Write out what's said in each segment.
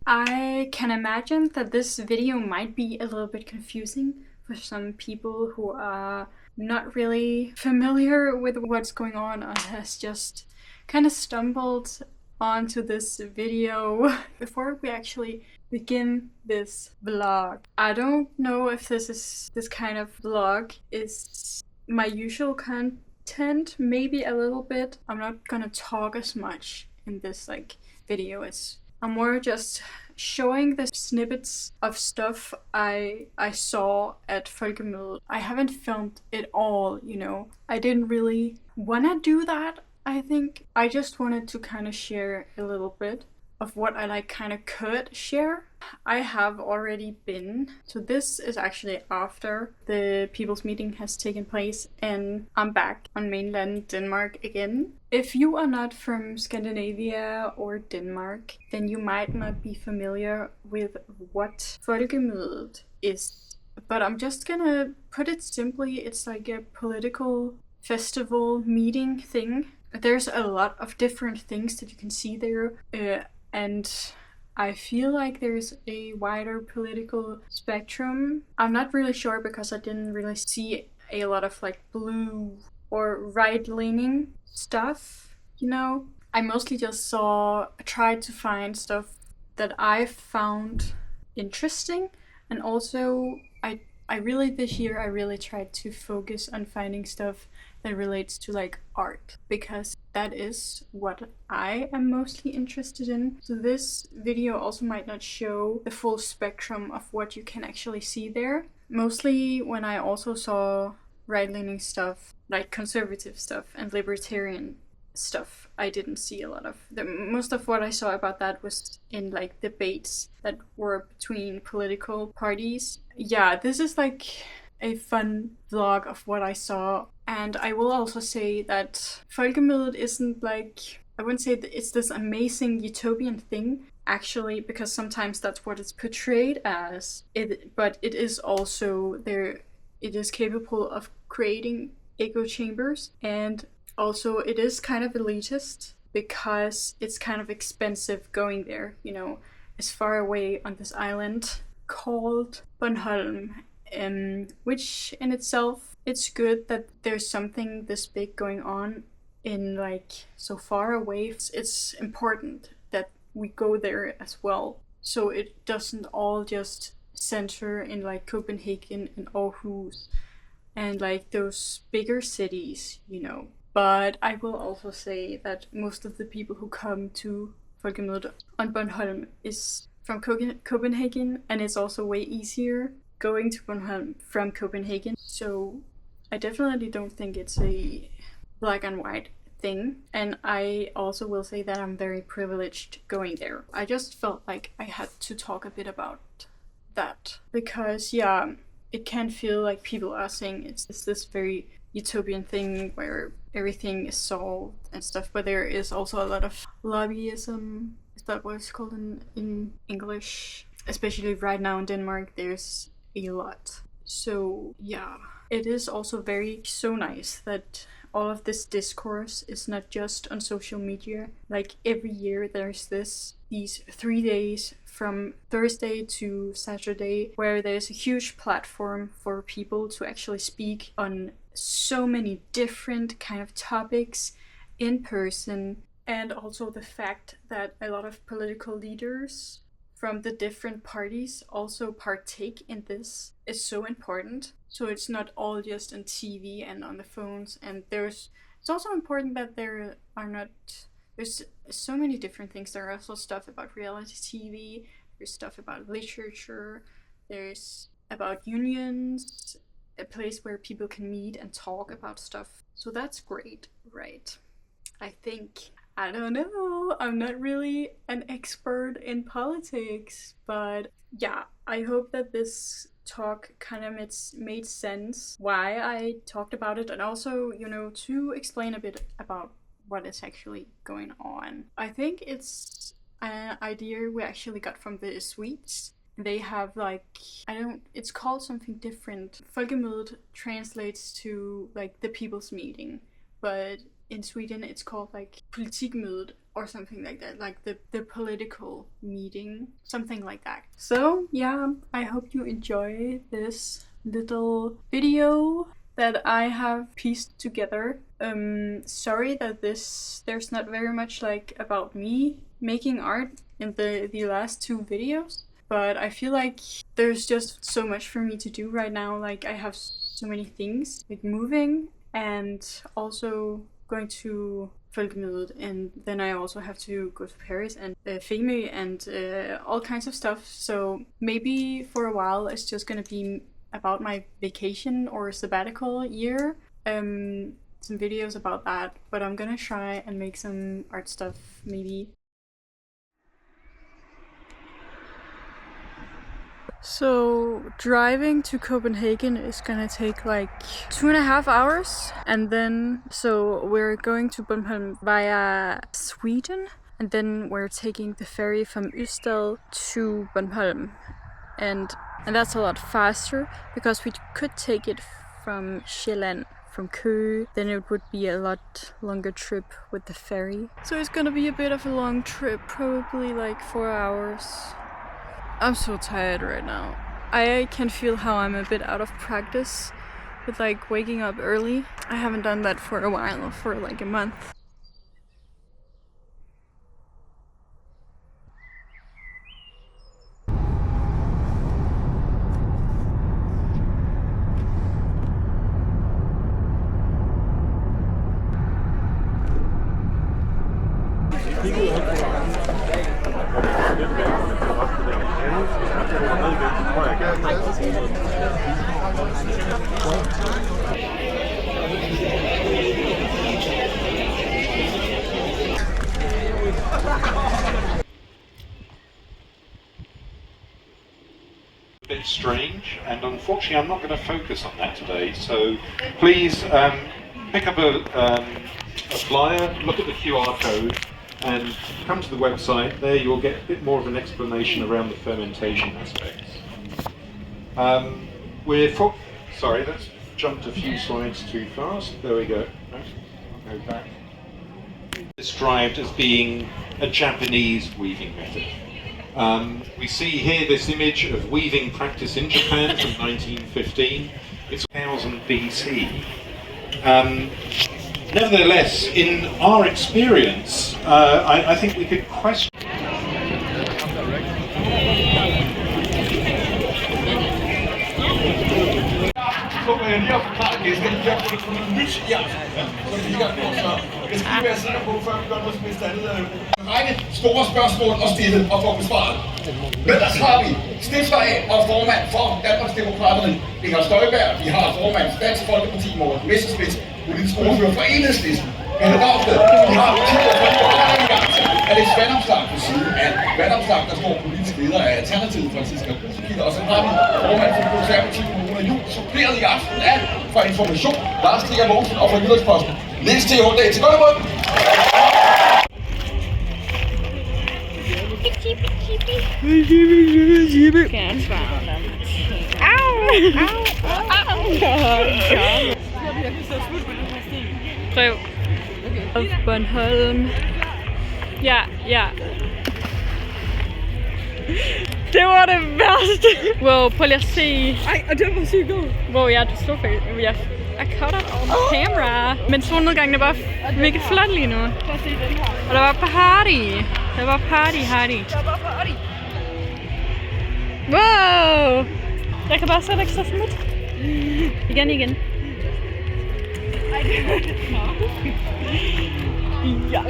I can imagine that this video might be a little bit confusing for some people who are not really familiar with what's going on and has just kind of stumbled onto this video. Before we actually begin this vlog, I don't know if this kind of vlog is my usual content, maybe a little bit. I'm not gonna talk as much in this video. I'm more just showing the snippets of stuff I saw at Folkemødet. I haven't filmed it all, you know. I didn't really wanna do that, I think. I just wanted to kind of share a little bit of what I kind of could share. I have already been, so this is actually after the people's meeting has taken place and I'm back on mainland Denmark again. If you are not from Scandinavia or Denmark, then you might not be familiar with what Folkemødet is. But I'm just gonna put it simply, it's like a political festival meeting thing. There's a lot of different things that you can see there, and I feel like there's a wider political spectrum. I'm not really sure because I didn't really see a lot of blue or right-leaning stuff, you know? I mostly just tried to find stuff that I found interesting, and also I really this year I really tried to focus on finding stuff that relates to art, because that is what I am mostly interested in. So this video also might not show the full spectrum of what you can actually see there. Mostly when I also saw right-leaning stuff, like conservative stuff and libertarian stuff, I didn't see a lot of. Most of what I saw about that was in debates that were between political parties. Yeah, this is a fun vlog of what I saw. And I will also say that Folkemødet isn't I wouldn't say that it's this amazing utopian thing, actually, because sometimes that's what it's portrayed as. But it is also there. It is capable of creating echo chambers, and also it is kind of elitist because it's kind of expensive going there. You know, it's far away on this island called Bornholm. Which in itself, it's good that there's something this big going on in so far away. It's important that we go there as well, so it doesn't all just center in Copenhagen and Aarhus and those bigger cities, you know. But I will also say that most of the people who come to Folkemødet on Bornholm is from Copenhagen, and it's also way easier going to Bornholm from Copenhagen. So I definitely don't think it's a black and white thing. And I also will say that I'm very privileged going there. I just felt like I had to talk a bit about that. Because yeah, it can feel like people are saying it's this very utopian thing where everything is solved and stuff. But there is also a lot of lobbyism. Is that what it's called in English? Especially right now in Denmark, there's a lot. So yeah, it is also so nice that all of this discourse is not just on social media. Every year there's these 3 days from Thursday to Saturday where there's a huge platform for people to actually speak on so many different kind of topics in person. And also the fact that a lot of political leaders from the different parties also partake in this is so important. So it's not all just on TV and on the phones. And it's also important that there's so many different things. There are also stuff about reality TV, there's stuff about literature, there's about unions, a place where people can meet and talk about stuff. So that's great, right? I think. I don't know, I'm not really an expert in politics, but yeah, I hope that this talk kind of made sense why I talked about it, and also, you know, to explain a bit about what is actually going on. I think it's an idea we actually got from the Swedes. They have it's called something different. Folkemødet translates to the people's meeting, but in Sweden it's called politikmødet, or something like that, like the political meeting, something like that. So yeah, I hope you enjoy this little video that I have pieced together. Sorry that there's not very much like about me making art in the last two videos, but I feel like there's just so much for me to do right now. Like I have so many things, like moving and also going to Folkemødet, and then I also have to go to Paris and Femø and all kinds of stuff. So maybe for a while it's just gonna be about my vacation or sabbatical year. Some videos about that, but I'm gonna try and make some art stuff maybe. So driving to Copenhagen is gonna take like 2.5 hours, and then so we're going to Bornholm via Sweden, and then we're taking the ferry from Ystad to Bornholm, and that's a lot faster because we could take it from Sjælland, from Køge, then it would be a lot longer trip with the ferry. So it's gonna be a bit of a long trip, probably like 4 hours. I'm so tired right now. I can feel how I'm a bit out of practice with like waking up early. I haven't done that for a while, for like a month. Bit strange, and unfortunately I'm not going to focus on that today, so please pick up a flyer, look at the QR code and come to the website. There you'll get a bit more of an explanation around the fermentation aspects. Sorry, let's jumped a few slides too fast. There we go. I'll go back. Described as being a Japanese weaving method. We see here this image of weaving practice in Japan from 1915. It's 1000 BC. Nevertheless, in our experience, I think we could question. Så vil jeg lige forklare gæsten, at jeg får et nyt hjert, som vi ligger på, så jeg skal lige være sikker på, før vi gør noget som helst andet. En række store spørgsmål at stille og få besvaret. Men der har vi stifter af og formand for Danmarks Demokraterne, Inger Støjberg. Vi har formand for Dansk Folkeparti, Morten Messerschmidt, politisk ordfører for Enhedslisten. Pelle Dragsted. Vi har partier for Liberal Alliance. Alex Vandomslag på siden af Vandomslag, der står politisk leder af Alternativet, Franziska Rosenkilde. Og så har vi formand for konservativ Kommune Jul, suppleret i aften af fra Information, Lars Stikker Mogensen og fra Jyllandsposten. Niels T. Hundag til godt imod. Brev af Bornholm. Ja. Det var det værste. Wow, prøv lige at se. Ej, og det var sygt god. Wow, ja, du slog faktisk. I caught it on camera. Men solnedgangen er bare mega flot lige nu. Prøv at se den her. Og der var party. Der var party. Wow! Jeg kan bare sætte ekstra smut. Igen. Ej, det var det. Ja.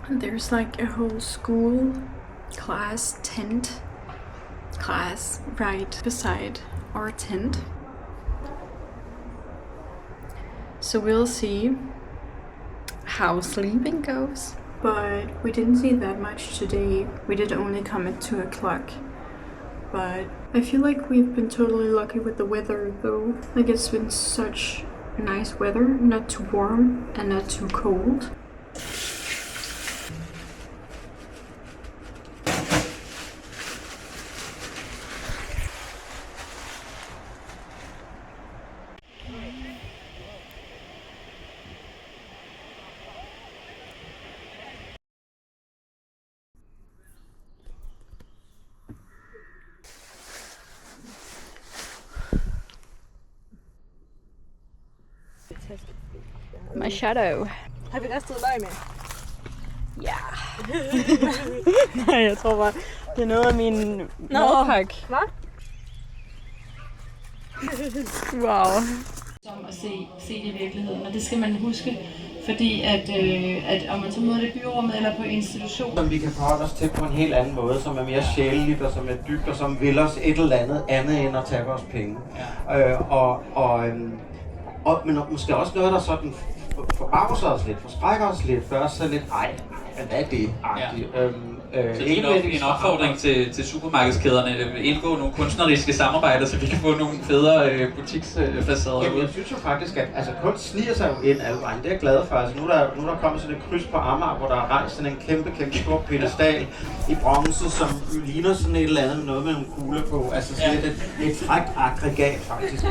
There's like a whole school class tent right beside our tent. So we'll see how sleeping goes. But we didn't see that much today. We did only come at 2 o'clock. But I feel like we've been totally lucky with the weather though. Like it's been such nice weather, not too warm and not too cold. My shadow. Har vi restet løg med? Ja. Nej, jeg tror bare, det er noget af min madpakke. Hvad? Wow. Som at se det i virkeligheden, og det skal man huske, fordi at om man så møder det i byrummet eller på institution. Som vi kan forholde os til på en helt anden måde, som er mere sjæleligt og som er dybt og som vil os et eller andet end at tage vores penge. Men måske også noget, der sådan forbavser os lidt, forskrækker os lidt, gør os så lidt, men hvad er det? Så det er en opfordring til supermarkedskæderne, indgå nogle kunstneriske samarbejder, så vi kan få nogle federe butiksfacader ud. Jeg synes jo faktisk, at kunst sniger sig jo ind alle vejen. Det er jeg glad for. Altså, nu er der kommet sådan et kryds på Amager, hvor der er rejst sådan en kæmpe stor pedestal i bronze, som ligner sådan et eller andet med noget med nogle kugler på. Altså sådan et frækt aggregat faktisk.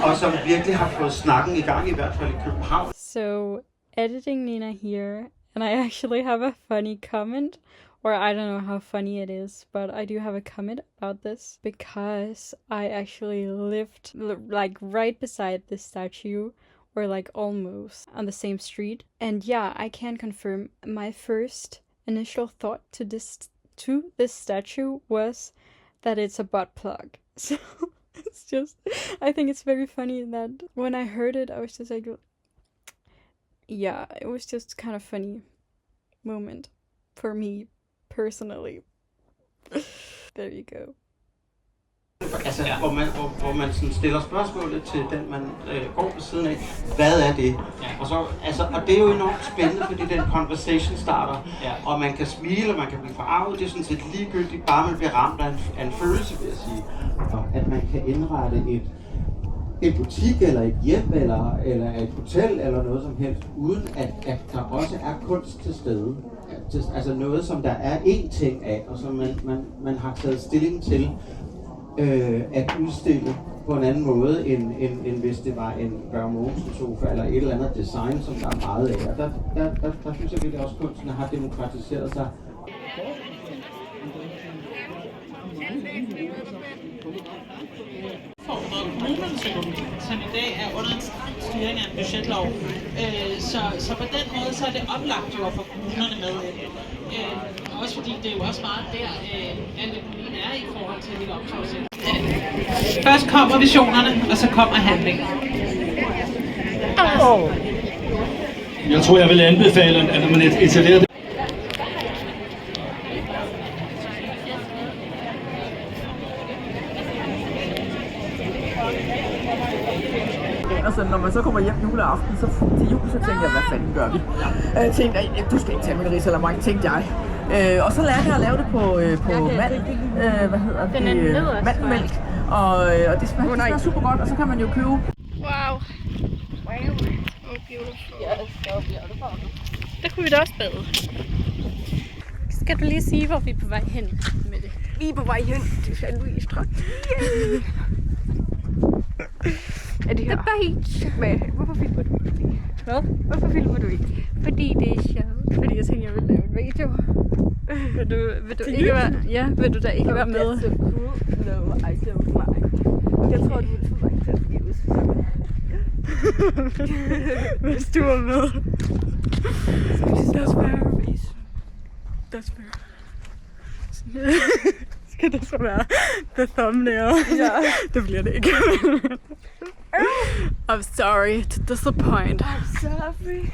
Og som virkelig har fået snakken i gang, i hvert fald i København. So, editing Nina here, and I actually have a funny comment, or I don't know how funny it is, but I do have a comment about this because I actually lived like right beside this statue, or like almost on the same street. And yeah, I can confirm my first initial thought to this statue was that it's a butt plug. So it's just, I think it's very funny that when I heard it, I was just like, yeah, it was just kind of funny moment for me personally. There you go. Altså, hvor man sådan stiller spørgsmålet til den, man går ved siden af. Hvad er det? Og det er jo enormt spændende, fordi den conversation starter, og man kan smile, og man kan blive forarvet. Det er sådan set ligegyldigt, bare man bliver ramt af en følelse, vil jeg sige. Og at man kan indrette en butik, eller et hjem, eller et hotel, eller noget som helst, uden at der også er kunst til stede. Altså noget, som der er én ting af, og som man har taget stilling til at udstille på en anden måde, end hvis det var en Børge Mogensen sofa, eller et eller andet design, som der er meget af. Og der synes jeg virkelig også, at kunsten har demokratiseret sig. Kommunernes økonomi, som i dag er under en stram styring af en budgetlov. Så på den måde så er det oplagt jo at få kommunerne med ind. Også fordi det er jo også meget der, at økonomien er i forhold til hele opkravsætningen. Først kommer visionerne, og så kommer handlingen. Jeg tror, jeg vil anbefale, at når man etablerer det. Altså, når man så kommer hjem juleaften, så til jul, så tænkte jeg, hvad fanden gør vi? Jeg tænkte, du skal ikke tage min risalamande, tænkte jeg. Og så lærte jeg at lave det på mandelmælk. Og det smager super godt, og så kan man jo købe. Wow. So beautiful. Yes, so beautiful. Der kunne vi da også bade. Skal du lige sige, hvor vi er på vej hen med det? Vi er på vej hen til San Luis Strand. Er det her? The beach. Men hvorfor filmer du ikke? Hvad? Hvorfor filmer du ikke? Fordi det er sjovt. Fordi jeg tænkte, jeg ville lave en video. Vil du ikke være? Ja, vil du da ikke være med? That's so cool. No, I don't mind. Jeg tror, du vil få mig til at views. Hvis du er med. That's fair. That's fair. Skal det så være the thumbnail? Ja. Det bliver det ikke. I'm sorry to disappoint. I'm sorry.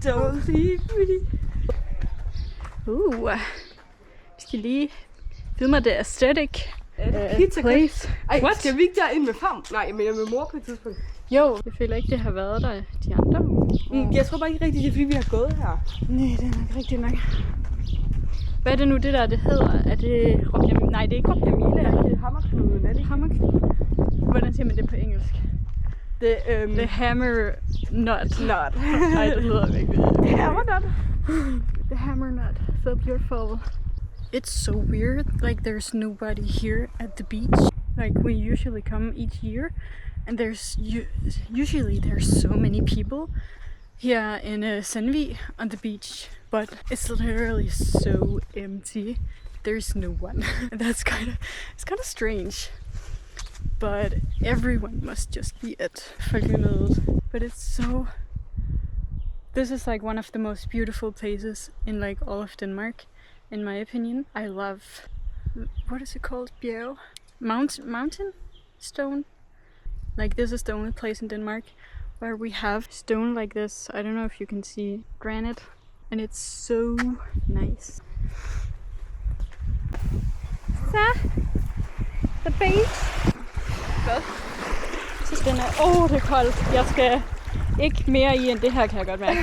Don't leave me. Vi skal lige filme det aesthetic place. Ej, What? skal vi ikke derind med fam? Nej, jeg mener med mor på et tidspunkt. Jo, jeg føler ikke, det har været der de andre. Jeg tror bare ikke rigtigt, det er fordi, vi har gået her. Nej, det er nok rigtigt nok. Hvad er det nu, det der, det hedder? Er det Råbjerg? Nej, det er ikke Råbjerg. Det er hammerknuden, er det ikke? Hammerknude. Hvordan siger man det på engelsk? The hammer nut. Nej, det hedder virkelig. Hammer nut. The hammer nut. So beautiful. It's so weird. Like there's nobody here at the beach. Like we usually come each year, and usually there's so many people here in Sandvig on the beach. But it's literally so empty. There's no one. It's kind of strange. But everyone must just be at folkemødet. But it's so This is like one of the most beautiful places in like all of Denmark, in my opinion. I love, what is it called? Bjerg? Mountain? Stone? Like this is the only place in Denmark where we have stone like this. I don't know if you can see granite, and it's so nice. Så, the beach. Hvad? Så spændende. Det er koldt. Jeg skal ikke mere i end det her, kan jeg godt mærke.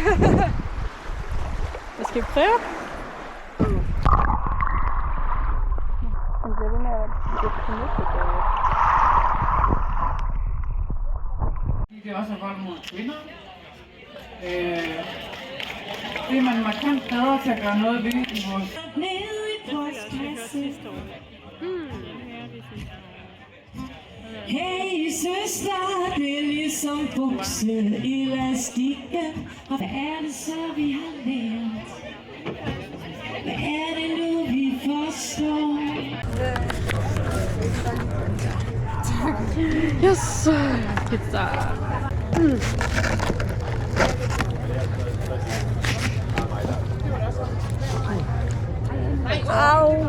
Jeg skal prøve. Det er også vold mod kvinder. Det er man markant bedre til at gøre noget ved i vores... Hey søster, det er ligesom bukseelastikken. Og hvad er det så, vi har lært? Hvad er det nu, vi forstår? Yes! Pizza! Au!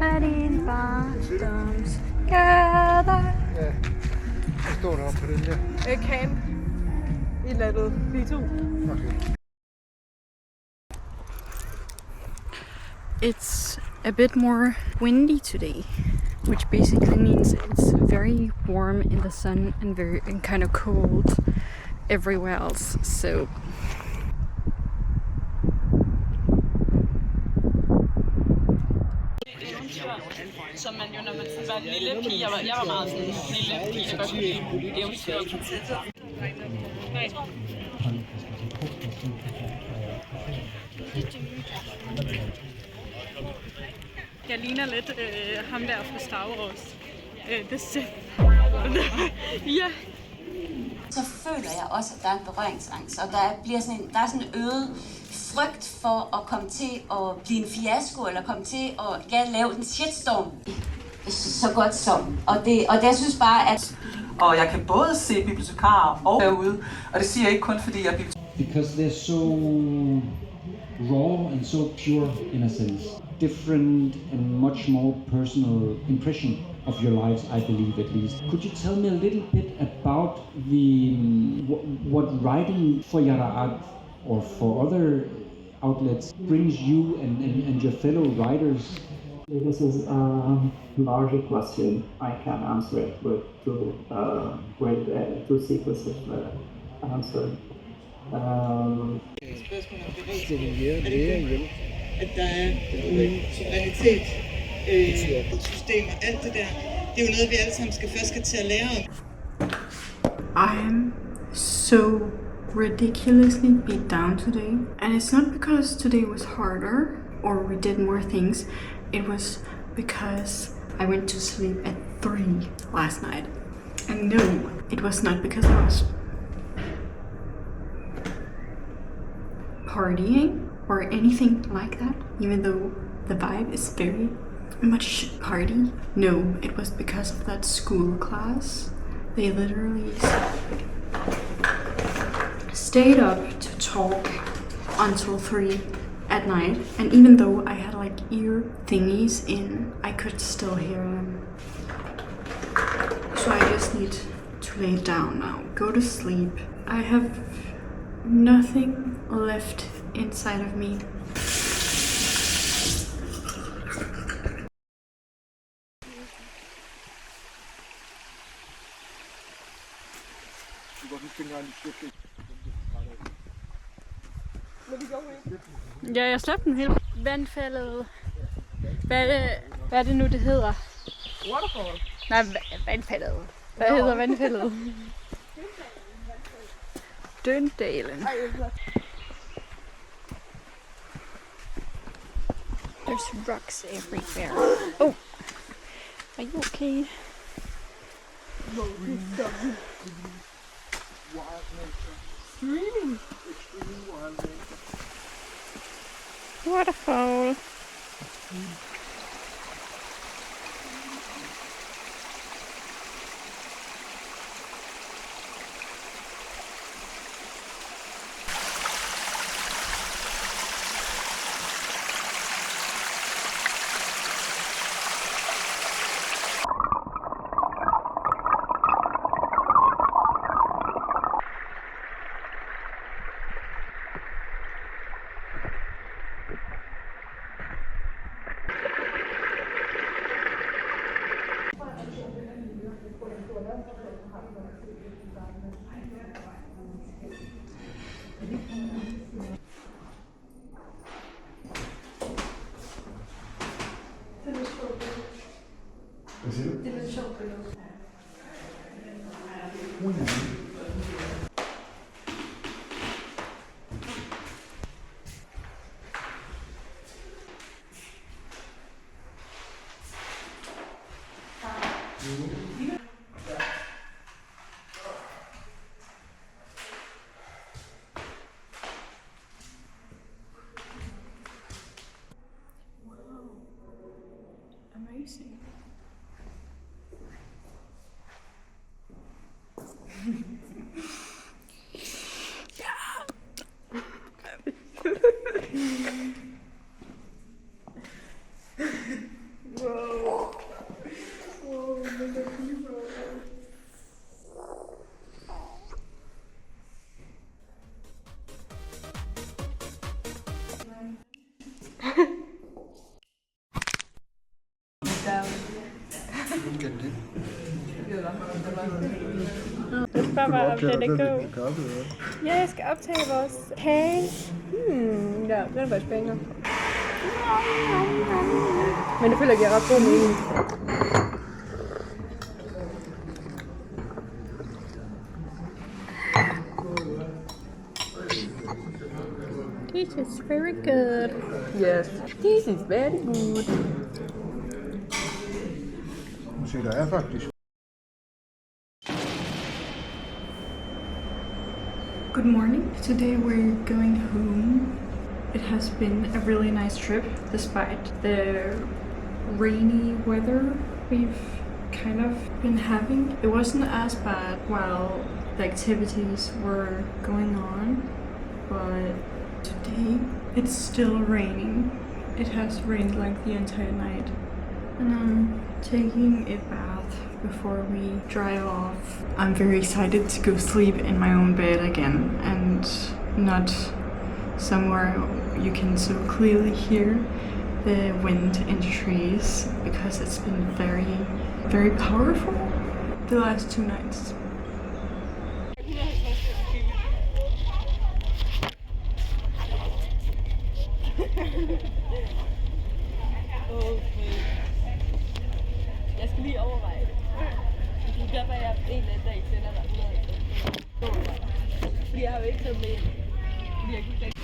Er din barndoms gader? Ja, der står der oppe på den der. Camp. I landet. Vi to. Okay. It's a bit more windy today, which basically means it's very warm in the sun and kind of cold everywhere else. So Som man jo, når man var en lille pige, jeg var meget sådan en lille pige, der godt kunne lide eventyr og prinsesser. jeg ligner lidt ham der fra Star Wars. The Sith. Ja. Så føler jeg også, at der er en berøringsangst, og der er sådan en øget frygt for at komme til at blive en fiasko, eller komme til at lave en shitstorm. Så godt som. Og det jeg synes bare, at... Og jeg kan både se bibliotekarer og derude, og det siger jeg ikke kun fordi jeg er bibliotekar. Because they're so raw and so pure in a sense. Different and much more personal impression of your lives, I believe at least. Could you tell me a little bit about what writing for Yara Art or for other outlets brings you and your fellow writers? This is a larger question. I can answer it with two sequences of answer. At der er suverænitet, systemer, alt det der. Det er jo noget, vi alle sammen skal til at lære om. I'm so ridiculously beat down today. And it's not because today was harder or we did more things. It was because I went to sleep at 3 last night. And no, it was not because I was partying or anything like that, even though the vibe is very much party. No, it was because of that school class. They literally stayed up to talk until 3 at night, and even though I had like ear thingies in, I could still hear them. So I just need to lay down now, go to sleep. I have nothing left inside of me. Ja, jeg slap den helt. Vandfaldet. Hvad er det nu, det hedder? Waterfall. Nej, vandfaldet. Hvad hedder vandfaldet? Døndalen. There's rocks everywhere. Oh, are you okay? Streaming. Waterfall. Det er lidt sjovt billede. Amazing. Whoa. Whoa, mega hero. Jeg spørger bare, om det er god. Ja, jeg skal optage vores kage. Ja, den er faktisk spændende. Men det føler jeg giver ret god mening. This is very good. Yes, this is very good. Se, der er faktisk. Good morning. Today we're going home. It has been a really nice trip despite the rainy weather we've kind of been having. It wasn't as bad while the activities were going on, but today it's still raining. It has rained like the entire night. And I'm taking a bath before we drive off. I'm very excited to go sleep in my own bed again and not somewhere you can so clearly hear the wind in the trees, because it's been very, very powerful the last 2 nights. Okay. Jeg skal lige overveje det. Det er derfor, jeg en eller anden dag sender dig 100. Fordi jeg har jo ikke taget med. Fordi jeg kunne ikke